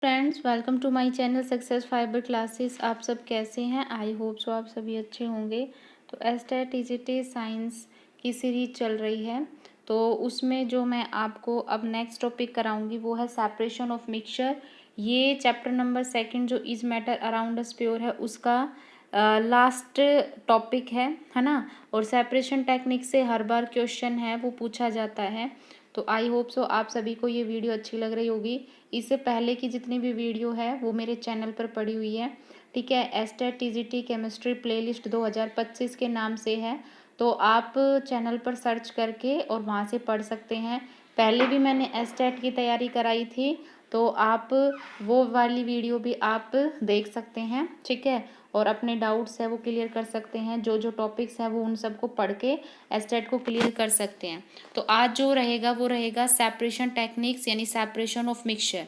Friends, welcome to my channel success fibre classes. आप सब कैसे हैं? आई होप सो आप सभी अच्छे होंगे। तो एस्टेट टीजीटी साइंस की सीरीज चल रही है, तो उसमें जो मैं आपको अब नेक्स्ट टॉपिक कराऊंगी वो है सेपरेशन ऑफ मिक्सचर। ये चैप्टर नंबर 2 जो is matter around us pure है उसका लास्ट टॉपिक है ना। और सेपरेशन टेक्निक से हर बार क्वेश्चन है वो पूछा जाता है। तो आई होप सो आप सभी को ये वीडियो अच्छी लग रही होगी। इससे पहले की जितनी भी वीडियो है वो मेरे चैनल पर पड़ी हुई है, ठीक है। एस्टेट टीजीटी केमिस्ट्री प्लेलिस्ट 2025 के नाम से है, तो आप चैनल पर सर्च करके और वहाँ से पढ़ सकते हैं। पहले भी मैंने एस्टेट की तैयारी कराई थी, तो आप वो वाली वीडियो भी आप देख सकते हैं, ठीक है। और अपने डाउट्स है वो क्लियर कर सकते हैं, जो जो टॉपिक्स है वो उन सबको पढ़ के एस्टेट को क्लियर कर सकते हैं। तो आज जो रहेगा वो रहेगा सेपरेशन टेक्निक्स यानी सेपरेशन ऑफ मिक्सचर।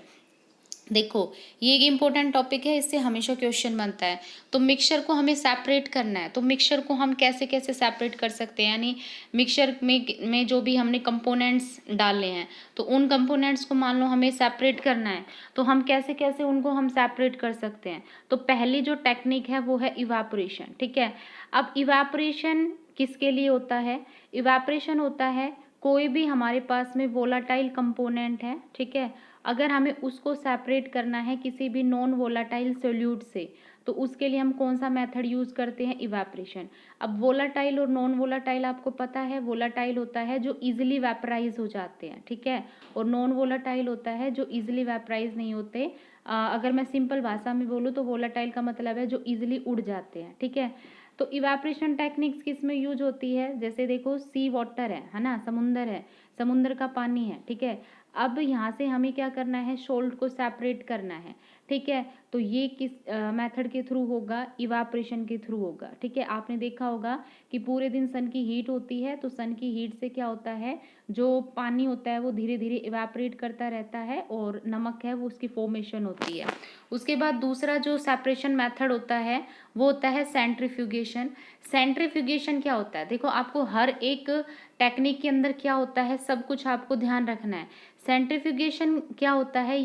देखो, ये एक इम्पोर्टेंट टॉपिक है, इससे हमेशा क्वेश्चन बनता है। तो मिक्सचर को हमें सेपरेट करना है, तो मिक्सचर को हम कैसे कैसे सेपरेट कर सकते हैं, यानी मिक्सचर में जो भी हमने कंपोनेंट्स डाले हैं तो उन कंपोनेंट्स को मान लो हमें सेपरेट करना है, तो हम कैसे कैसे उनको हम सेपरेट कर सकते हैं। तो पहली जो टेक्निक है वो है इवापोरेशन, ठीक है। अब इवापोरेशन किसके लिए होता है? इवापोरेशन होता है कोई भी हमारे पास में वोलाटाइल कंपोनेंट है, ठीक है, अगर हमें उसको सेपरेट करना है किसी भी नॉन वोलाटाइल सोल्यूट से, तो उसके लिए हम कौन सा मेथड यूज़ करते हैं? इवापोरेशन। अब वोलाटाइल और नॉन वोलाटाइल आपको पता है, वोलाटाइल होता है जो इजीली वेपराइज हो जाते हैं, ठीक है, और नॉन वोलाटाइल होता है जो इजीली वेपराइज नहीं होते। अगर मैं सिंपल भाषा में बोलूँ तो वोलाटाइल का मतलब है जो इजीली उड़ जाते हैं, ठीक है। तो इवापोरेशन टेक्निक्स किस में यूज होती है? जैसे देखो, सी वाटर है ना, समुंदर है, समुद्र का पानी है, ठीक है। अब यहाँ से हमें क्या करना है? सोल्ट को सेपरेट करना है, ठीक है। तो ये किस मेथड के थ्रू होगा? इवापोरेशन के थ्रू होगा, ठीक है। आपने देखा होगा कि पूरे दिन सन की हीट होती है, तो सन की हीट से क्या होता है, जो पानी होता है वो धीरे धीरे इवापोरेट करता रहता है और नमक है वो उसकी फॉर्मेशन होती है। उसके बाद दूसरा जो सेपरेशन मेथड होता है वो होता है सेंट्रीफ्यूगेशन। सेंट्रीफ्यूगेशन क्या होता है? देखो, आपको हर एक टेक्निक के अंदर क्या होता है सब कुछ आपको ध्यान रखना है। सेंट्रीफ्यूगेशन क्या होता है?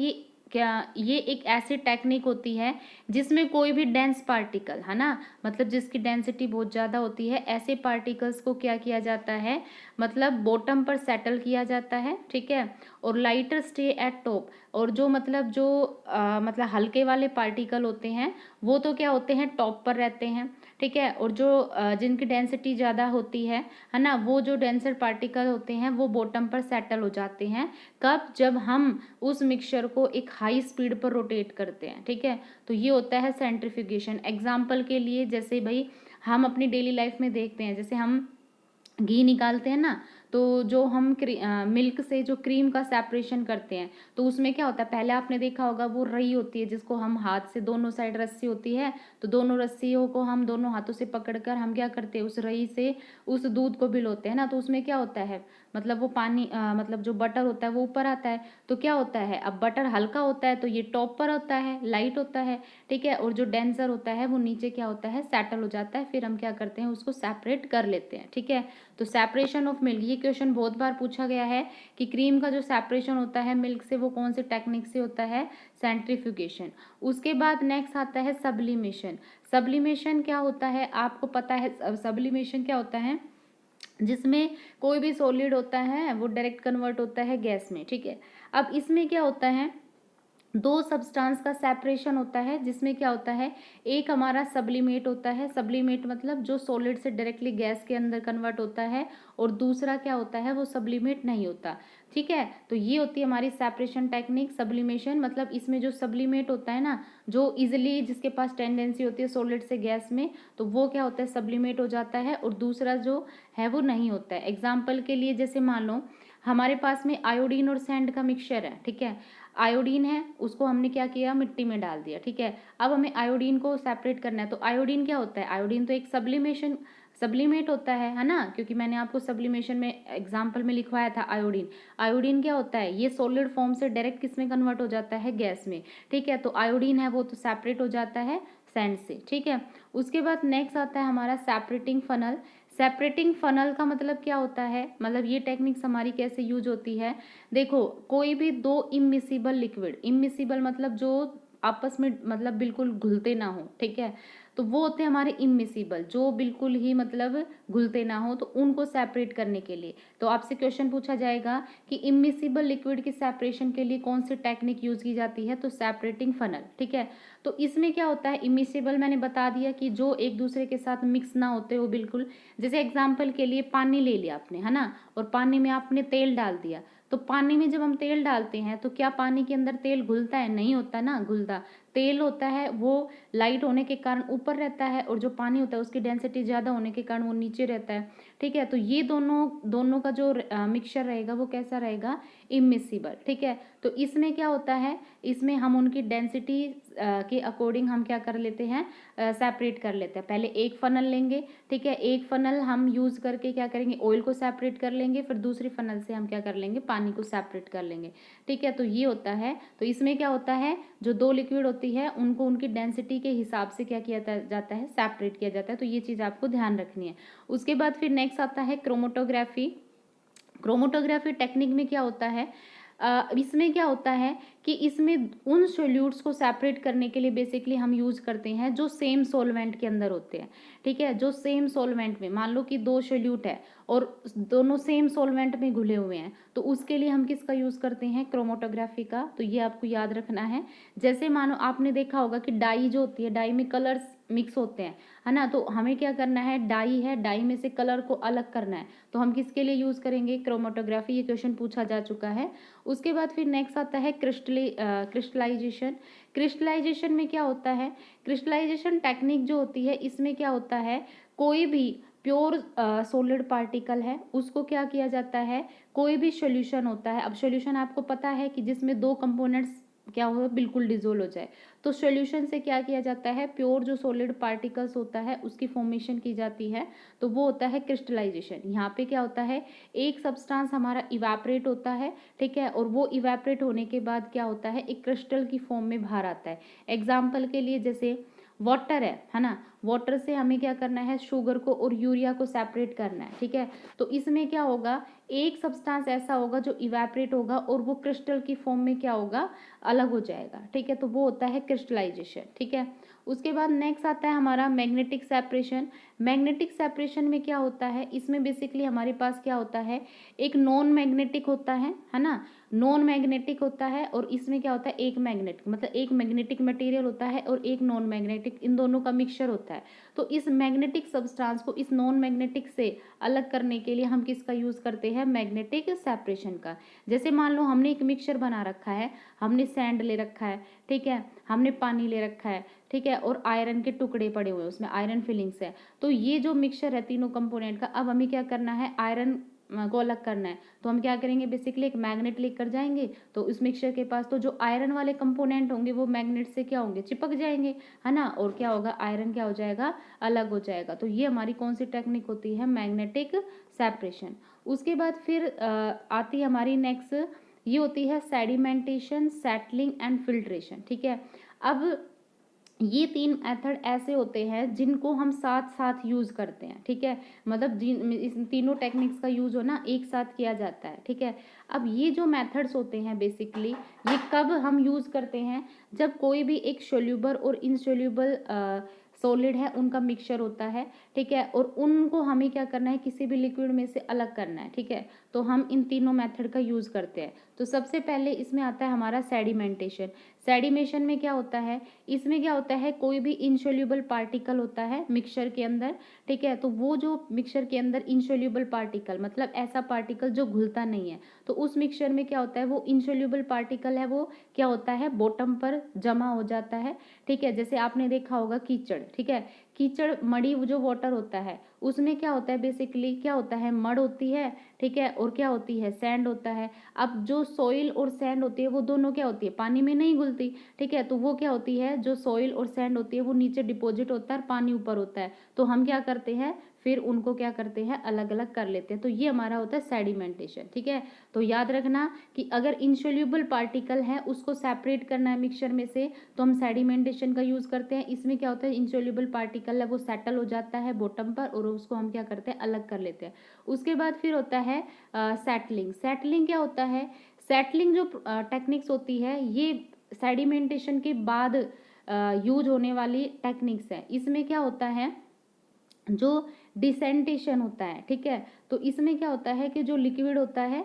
ये एक ऐसी टेक्निक होती है जिसमें कोई भी डेंस पार्टिकल है ना, मतलब जिसकी डेंसिटी बहुत ज़्यादा होती है, ऐसे पार्टिकल्स को क्या किया जाता है, मतलब बॉटम पर सेटल किया जाता है, ठीक है, और लाइटर स्टे एट टॉप। और जो मतलब हल्के वाले पार्टिकल होते हैं वो तो क्या होते हैं, टॉप पर रहते हैं, ठीक है। और जो जिनकी डेंसिटी ज़्यादा होती है ना, वो जो डेंसर पार्टिकल होते हैं वो बॉटम पर सेटल हो जाते हैं। कब? जब हम उस मिक्सचर को एक हाई स्पीड पर रोटेट करते हैं, ठीक है। तो ये होता है सेंट्रीफ्यूगेशन। एग्जाम्पल के लिए, जैसे भाई हम अपनी डेली लाइफ में देखते हैं, जैसे हम घी निकालते हैं ना, तो जो हम मिल्क से जो क्रीम का सेपरेशन करते हैं, तो उसमें क्या होता है, पहले आपने देखा होगा वो रही होती है जिसको हम हाथ से, दोनों साइड रस्सी होती है, तो दोनों रस्सियों को हम दोनों हाथों से पकड़कर हम क्या करते हैं, उस रही से उस दूध को भिगोते हैं ना, तो उसमें क्या होता है, मतलब वो पानी मतलब जो बटर होता है वो ऊपर आता है। तो क्या होता है, अब बटर हल्का होता है तो ये टॉप पर होता है, लाइट होता है, ठीक है, और जो डेंसर होता है वो नीचे क्या होता है, सेटल हो जाता है। फिर हम क्या करते हैं, उसको सेपरेट कर लेते हैं, ठीक है। तो सेपरेशन ऑफ मिल्क, ये क्वेश्चन बहुत बार पूछा गया है कि क्रीम का जो सेपरेशन होता है मिल्क से वो कौन से टेक्निक से होता है? सेंट्रीफ्यूगेशन। उसके बाद नेक्स्ट आता है सब्लिमेशन। सब्लिमेशन क्या होता है आपको पता है? सब्लिमेशन क्या होता है? जिसमें कोई भी सॉलिड होता है वो डायरेक्ट कन्वर्ट होता है गैस में, ठीक है। अब इसमें क्या होता है, दो सब्सटेंस का सेपरेशन होता है, जिसमें क्या होता है, एक हमारा सब्लिमेट होता है, सब्लिमेट मतलब जो सॉलिड से डायरेक्टली गैस के अंदर कन्वर्ट होता है, और दूसरा क्या होता है, वो सब्लिमेट नहीं होता, ठीक है। तो ये होती है हमारी सेपरेशन टेक्निक, सब्लिमेशन। मतलब इसमें जो सब्लिमेट होता है ना, जो इजिली जिसके पास टेंडेंसी होती है सॉलिड से गैस में, तो वो क्या होता है, सब्लिमेट हो जाता है, और दूसरा जो है वो नहीं होता है। एग्जाम्पल के लिए, जैसे मान लो हमारे पास में आयोडीन और सैंड का मिक्सचर है, ठीक है। आयोडीन है, उसको हमने क्या किया, मिट्टी में डाल दिया, ठीक है। अब हमें आयोडीन को सेपरेट करना है, तो आयोडीन क्या होता है, आयोडीन तो एक सब्लिमेट होता है ना, क्योंकि मैंने आपको सब्लिमेशन में एग्जाम्पल में लिखवाया था आयोडीन। आयोडीन क्या होता है, ये सॉलिड फॉर्म से डायरेक्ट किस में कन्वर्ट हो जाता है, गैस में, ठीक है। तो आयोडीन है वो तो सेपरेट हो जाता है सैंड से, ठीक है। उसके बाद नेक्स्ट आता है हमारा सेपरेटिंग फनल। सेपरेटिंग फनल का मतलब क्या होता है, मतलब ये टेक्निक्स हमारी कैसे यूज होती है। देखो, कोई भी दो इमिसिबल लिक्विड, इमिसिबल मतलब जो आपस में मतलब बिल्कुल घुलते ना हो, ठीक है, तो वो होते हैं हमारे इमिसिबल, जो बिल्कुल ही मतलब घुलते ना हो, तो उनको सेपरेट करने के लिए तो आपसे क्वेश्चन पूछा जाएगा कि इमिसिबल लिक्विड की सेपरेशन के लिए कौन सी टेक्निक यूज की जाती है, तो सेपरेटिंग फनल, ठीक है। तो इसमें क्या होता है, इमिसिबल मैंने बता दिया कि जो एक दूसरे के साथ मिक्स ना होते हो बिल्कुल। जैसे एग्जाम्पल के लिए पानी ले लिया आपने, है ना, और पानी में आपने तेल डाल दिया, तो पानी में जब हम तेल डालते हैं तो क्या पानी के अंदर तेल घुलता है, नहीं होता ना, घुलता तेल होता है वो लाइट होने के कारण ऊपर रहता है, और जो पानी होता है उसकी डेंसिटी ज़्यादा होने के कारण वो नीचे रहता है, ठीक है। तो ये दोनों दोनों का जो मिक्सचर रहेगा वो कैसा रहेगा, इमिसिबल, ठीक है। तो इसमें क्या होता है, इसमें हम उनकी डेंसिटी के अकॉर्डिंग हम क्या कर लेते हैं, सेपरेट कर लेते हैं। पहले एक फनल लेंगे, ठीक है, एक फनल हम यूज करके क्या करेंगे, ऑयल को सेपरेट कर लेंगे, फिर दूसरी फनल से हम क्या कर लेंगे, पानी को सेपरेट कर लेंगे, ठीक है। तो ये होता है, तो इसमें क्या होता है, जो दो लिक्विड होती है उनको उनकी डेंसिटी के हिसाब से क्या किया जाता है, सेपरेट किया जाता है। तो ये चीज़ आपको ध्यान रखनी है। उसके बाद फिर नेक्स्ट आता है क्रोमोटोग्राफी। क्रोमोटोग्राफी टेक्निक में क्या होता है, इसमें क्या होता है कि इसमें उन सोल्यूट्स को सेपरेट करने के लिए बेसिकली हम यूज करते हैं जो सेम सॉल्वेंट के अंदर होते हैं, ठीक है। जो सेम सॉल्वेंट में, मान लो कि दो सोल्यूट है और दोनों सेम सॉल्वेंट में घुले हुए हैं, तो उसके लिए हम किसका यूज करते हैं, क्रोमोटोग्राफी का। तो ये आपको याद रखना है। जैसे मानो आपने देखा होगा कि डाई जो होती है, डाई में कलर्स मिक्स होते हैं, है ना, तो हमें क्या करना है, डाई है, डाई में से कलर को अलग करना है, तो हम किसके लिए यूज करेंगे, क्रोमोटोग्राफी। ये क्वेश्चन पूछा जा चुका है। उसके बाद फिर नेक्स्ट आता है क्रिस्टलाइजेशन। क्रिस्टलाइजेशन में क्या होता है, क्रिस्टलाइजेशन टेक्निक जो होती है इसमें क्या होता है, कोई भी प्योर सॉलिड पार्टिकल है उसको क्या किया जाता है, कोई भी सॉल्यूशन होता है। अब सॉल्यूशन आपको पता है कि जिसमें दो कंपोनेंट्स क्या हो, बिल्कुल डिजोल्व हो जाए, तो सॉल्यूशन से क्या किया जाता है, प्योर जो सॉलिड पार्टिकल्स होता है उसकी फॉर्मेशन की जाती है, तो वो होता है क्रिस्टलाइजेशन। यहाँ पे क्या होता है, एक सब्सटेंस हमारा इवेपोरेट होता है, ठीक है, और वो इवेपोरेट होने के बाद क्या होता है, एक क्रिस्टल की फॉर्म में बाहर आता है। एग्जाम्पल के लिए जैसे वाटर है ना, वाटर से हमें क्या करना है, शुगर को और यूरिया को सेपरेट करना है, ठीक है। तो इसमें क्या होगा, एक सब्सटेंस ऐसा होगा जो इवेपोरेट होगा और वो क्रिस्टल की फॉर्म में क्या होगा, अलग हो जाएगा, ठीक है। तो वो होता है क्रिस्टलाइजेशन, ठीक है। उसके बाद नेक्स्ट आता है हमारा मैग्नेटिक सेपरेशन। मैग्नेटिक सेपरेशन में क्या होता है, इसमें बेसिकली हमारे पास क्या होता है, एक नॉन मैग्नेटिक होता है ना, नॉन मैग्नेटिक होता है, और इसमें क्या होता है, एक मैग्नेटिक, मतलब एक मैग्नेटिक मटेरियल होता है और एक नॉन मैग्नेटिक, इन दोनों का मिक्सचर होता है। तो इस मैग्नेटिक सब्सटेंस को इस नॉन मैग्नेटिक से अलग करने के लिए हम किसका यूज करते हैं, मैग्नेटिक सेपरेशन का। जैसे मान लो हमने एक मिक्सचर बना रखा है, हमने सैंड ले रखा है, ठीक है, हमने पानी ले रखा है, ठीक है, और आयरन के टुकड़े पड़े हुए हैं, उसमें आयरन फिलिंग्स है। तो ये जो मिक्सचर है तीनों कंपोनेंट का, अब हमें क्या करना है, आयरन को अलग करना है, तो हम क्या करेंगे, बेसिकली एक मैग्नेट लेकर जाएंगे, तो उस मिक्सचर के पास तो जो आयरन वाले कंपोनेंट होंगे वो मैग्नेट से क्या होंगे, चिपक जाएंगे, है ना, और क्या होगा, आयरन क्या हो जाएगा, अलग हो जाएगा। तो ये हमारी कौन सी टेक्निक होती है, मैग्नेटिक सेपरेशन। उसके बाद फिर आती है हमारी नेक्स्ट, ये होती है सेडिमेंटेशन, सेटलिंग एंड फिल्ट्रेशन, ठीक है। अब ये तीन मेथड ऐसे होते हैं जिनको हम साथ साथ यूज करते हैं, ठीक है, मतलब जिन इस तीनों टेक्निक्स का यूज हो ना एक साथ किया जाता है, ठीक है। अब ये जो मेथड्स होते हैं बेसिकली, ये कब हम यूज करते हैं, जब कोई भी एक सोल्यूबल और इनसोल्यूबल सॉलिड है उनका मिक्सचर होता है, ठीक है, और उनको हमें क्या करना है, किसी भी लिक्विड में से अलग करना है, ठीक है। तो हम इन तीनों मेथड का यूज करते हैं। तो सबसे पहले इसमें आता है हमारा सेडिमेंटेशन। सेडिमेशन में क्या होता है, इसमें क्या होता है, कोई भी इनसोल्यूबल पार्टिकल होता है मिक्सचर के अंदर, ठीक है, तो वो जो मिक्सचर के अंदर इनसोल्यूबल पार्टिकल मतलब ऐसा पार्टिकल जो घुलता नहीं है, तो उस मिक्सचर में क्या होता है, वो इनसोल्यूबल पार्टिकल है वो क्या होता है, बॉटम पर जमा हो जाता है, ठीक है। जैसे आपने देखा होगा कीचड़, ठीक है, कीचड़ मड़ी जो वाटर होता है उसमें क्या होता है, बेसिकली क्या होता है, मड होती है, ठीक है, और क्या होती है, सैंड होता है। अब जो सॉइल और सैंड होती है वो दोनों क्या होती है, पानी में नहीं घुलती, ठीक है, तो वो क्या होती है, जो सॉइल और सैंड होती है वो नीचे डिपॉजिट होता है और पानी ऊपर होता है। तो हम क्या करते हैं, फिर उनको क्या करते हैं, अलग अलग कर लेते हैं। तो ये हमारा होता है सेडिमेंटेशन। ठीक है, तो याद रखना कि अगर इनसोल्यूबल पार्टिकल है उसको सेपरेट करना है मिक्सचर में से, तो हम सेडिमेंटेशन का यूज़ करते हैं। इसमें क्या होता है, इनसोल्यूबल पार्टिकल है वो सेटल हो जाता है बॉटम पर और उसको हम क्या करते हैं, अलग कर लेते हैं। उसके बाद फिर होता है सेटलिंग। सेटलिंग क्या होता है, सेटलिंग जो टेक्निक्स होती है ये सेडिमेंटेशन के बाद यूज होने वाली टेक्निक्स है। इसमें क्या होता है, जो डिसेंटेशन होता है, ठीक है, तो इसमें क्या होता है कि जो लिक्विड होता है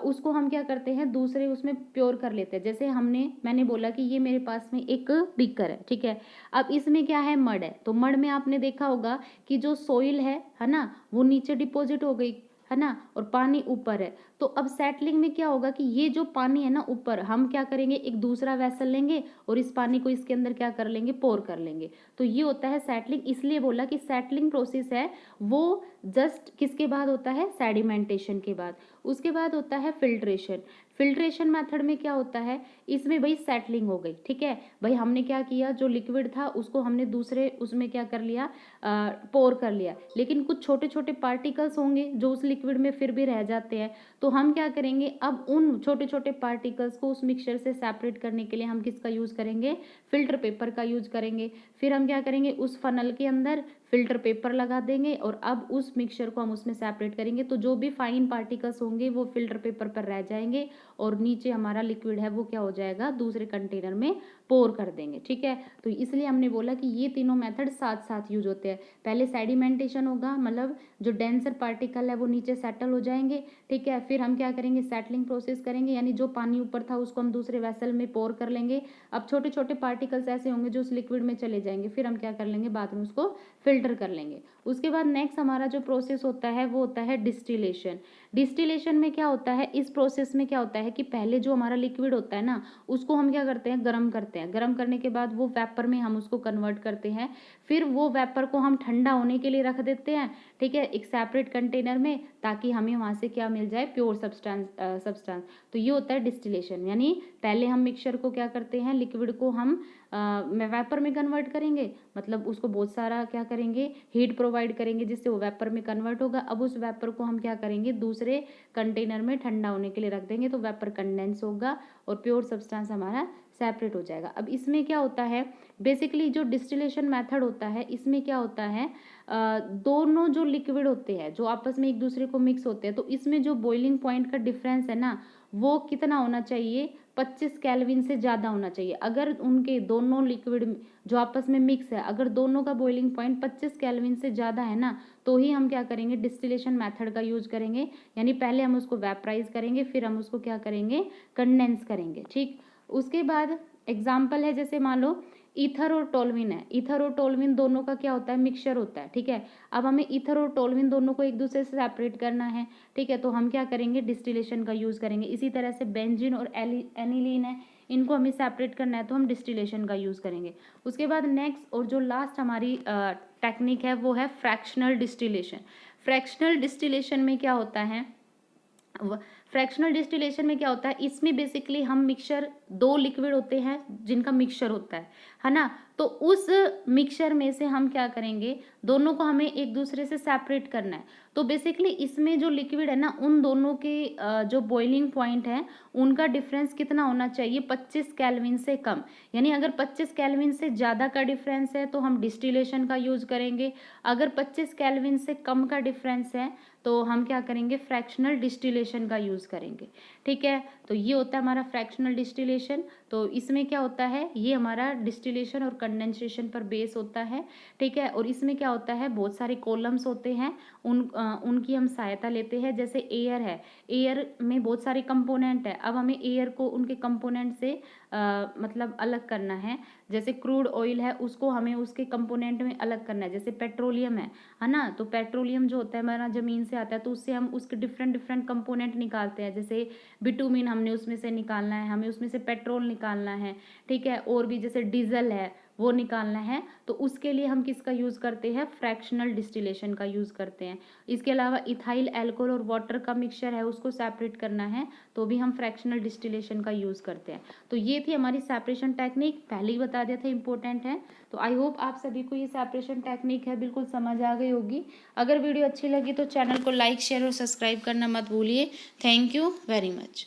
उसको हम क्या करते हैं, दूसरे उसमें प्योर कर लेते हैं। जैसे मैंने बोला कि ये मेरे पास में एक बीकर है, ठीक है, अब इसमें क्या है, मड है, तो मड में आपने देखा होगा कि जो सोइल है ना, वो नीचे डिपॉजिट हो गई, है ना, और पानी ऊपर है। तो अब सेटलिंग में क्या होगा कि ये जो पानी है ना ऊपर, हम क्या करेंगे, एक दूसरा वेसल लेंगे और इस पानी को इसके अंदर क्या कर लेंगे, पोर कर लेंगे। तो ये होता है सेटलिंग। इसलिए बोला कि सेटलिंग प्रोसेस है वो जस्ट किसके बाद होता है, सेडिमेंटेशन के बाद। उसके बाद होता है फिल्ट्रेशन। फिल्ट्रेशन मेथड में क्या होता है, इसमें भाई सेटलिंग हो गई, ठीक है, भाई हमने क्या किया, जो लिक्विड था उसको हमने दूसरे उसमें क्या कर लिया, पोर कर लिया, लेकिन कुछ छोटे छोटे पार्टिकल्स होंगे जो उस लिक्विड में फिर भी रह जाते हैं। तो हम क्या करेंगे, अब उन छोटे छोटे पार्टिकल्स को उस मिक्सचर से सेपरेट करने के लिए हम किसका यूज़ करेंगे, फिल्टर पेपर का यूज़ करेंगे। फिर हम क्या करेंगे, उस फनल के अंदर फिल्टर पेपर लगा देंगे और अब उस मिक्सचर को हम उसमें सेपरेट करेंगे। तो जो भी फाइन पार्टिकल्स होंगे वो फिल्टर पेपर पर रह जाएंगे और नीचे हमारा लिक्विड है वो क्या हो जाएगा, दूसरे कंटेनर में पोर कर देंगे। ठीक है, तो इसलिए हमने बोला कि ये तीनों मेथड साथ साथ यूज होते हैं। पहले सेडिमेंटेशन होगा, मतलब जो डेंसर पार्टिकल है वो नीचे सेटल हो जाएंगे, ठीक है, फिर हम क्या करेंगे, सेटलिंग प्रोसेस करेंगे, यानी जो पानी ऊपर था उसको हम दूसरे वेसल में पोर कर लेंगे। अब छोटे छोटे पार्टिकल्स ऐसे होंगे जो उस लिक्विड में चले जाएंगे, फिर हम क्या कर लेंगे, बाद में उसको फिल्टर कर लेंगे। उसके बाद नेक्स्ट हमारा जो प्रोसेस होता है वो होता है डिस्टिलेशन। डिस्टिलेशन में क्या होता है, इस प्रोसेस में क्या होता है कि पहले जो हमारा लिक्विड होता है ना, उसको हम क्या करते हैं, गर्म करते हैं। गर्म करने के बाद वो वेपर में हम उसको कन्वर्ट करते हैं। फिर वो वेपर को हम ठंडा होने के लिए रख देते हैं, ठीक है, एक सेपरेट कंटेनर में, ताकि हमें वहाँ से क्या मिल जाए, प्योर सब्सटेंस। तो ये होता है डिस्टिलेशन, यानी पहले हम मिक्सचर को क्या करते हैं, लिक्विड को हम वेपर में कन्वर्ट करेंगे, मतलब उसको बहुत सारा क्या करेंगे, हीट प्रोवाइड करेंगे जिससे वो वेपर में कन्वर्ट होगा। अब उस वेपर को हम क्या करेंगे, दूसरे कंटेनर में ठंडा होने के लिए रख देंगे, तो वेपर कंडेंस होगा और प्योर सब्सटेंस हमारा सेपरेट हो जाएगा। अब इसमें क्या होता है, बेसिकली जो डिस्टिलेशन मेथड होता है इसमें क्या होता है, दोनों जो लिक्विड होते हैं जो आपस में एक दूसरे को मिक्स होते हैं, तो इसमें जो बॉइलिंग पॉइंट का डिफरेंस है ना, वो कितना होना चाहिए, 25 केल्विन से ज़्यादा होना चाहिए। अगर उनके दोनों लिक्विड जो आपस में मिक्स है, अगर दोनों का बॉइलिंग पॉइंट 25 केल्विन से ज़्यादा है ना, तो ही हम क्या करेंगे, डिस्टिलेशन मेथड का यूज करेंगे। यानी पहले हम उसको वेपराइज करेंगे, फिर हम उसको क्या करेंगे, कंडेंस करेंगे। ठीक, उसके बाद एग्जाम्पल है, जैसे मान लो ईथर और टोलविन है। ईथर और टोलविन दोनों का क्या होता है, मिक्सचर होता है, ठीक है। अब हमें ईथर और टोलविन दोनों को एक दूसरे से सेपरेट करना है, ठीक है, तो हम क्या करेंगे, डिस्टिलेशन का यूज़ करेंगे। इसी तरह से बेंजीन और एनिलीन है, इनको हमें सेपरेट करना है तो हम डिस्टिलेशन का यूज़ करेंगे। उसके बाद नेक्स्ट और जो लास्ट हमारी टेक्निक है वो है फ्रैक्शनल डिस्टिलेशन। फ्रैक्शनल डिस्टिलेशन में क्या होता है, फ्रैक्शनल डिस्टिलेशन में क्या होता है, इसमें बेसिकली हम मिक्सचर, दो लिक्विड होते हैं जिनका मिक्सचर होता है ना, तो उस मिक्सचर में से हम क्या करेंगे, दोनों को हमें एक दूसरे से सेपरेट करना है। तो बेसिकली इसमें जो लिक्विड है ना, उन दोनों के जो बॉइलिंग पॉइंट है उनका डिफरेंस कितना होना चाहिए, 25 केल्विन से कम। यानी अगर 25 केल्विन से ज़्यादा का डिफरेंस है तो हम डिस्टिलेशन का यूज़ करेंगे, अगर 25 केल्विन से कम का डिफरेंस है तो हम क्या करेंगे, फ्रैक्शनल डिस्टिलेशन का यूज़ करेंगे। ठीक है, तो ये होता है हमारा फ्रैक्शनल डिस्टिलेशन। तो इसमें क्या होता है, ये हमारा डिस्टिलेशन और कंडेंसेशन पर बेस होता है, ठीक है। और इसमें क्या होता है, बहुत सारे कॉलम्स होते हैं, उनकी हम सहायता लेते हैं। जैसे एयर है, एयर में बहुत सारे कंपोनेंट है, अब हमें एयर को उनके कंपोनेंट से मतलब अलग करना है। जैसे क्रूड ऑयल है, उसको हमें उसके कंपोनेंट में अलग करना है। जैसे पेट्रोलियम है ना, तो पेट्रोलियम जो होता है हमारा ज़मीन से आता है, तो उससे हम उसके डिफरेंट डिफरेंट कंपोनेंट निकालते हैं। जैसे बिटुमिन हमने उसमें से निकालना है, हमें उसमें से पेट्रोल निकालना है, ठीक है। और भी जैसे डीजल है, वो निकालना है, तो उसके लिए हम किसका यूज़ करते हैं, फ्रैक्शनल डिस्टिलेशन का यूज़ करते हैं। इसके अलावा इथाइल अल्कोहल और वाटर का मिक्सचर है, उसको सेपरेट करना है, तो भी हम फ्रैक्शनल डिस्टिलेशन का यूज़ करते हैं। तो ये थी हमारी सेपरेशन टेक्निक, पहले ही बता दिया था, इंपॉर्टेंट है। तो आई होप आप सभी को ये सेपरेशन टेक्निक है बिल्कुल समझ आ गई होगी। अगर वीडियो अच्छी लगी तो चैनल को लाइक शेयर और सब्सक्राइब करना मत भूलिए। Thank you very much.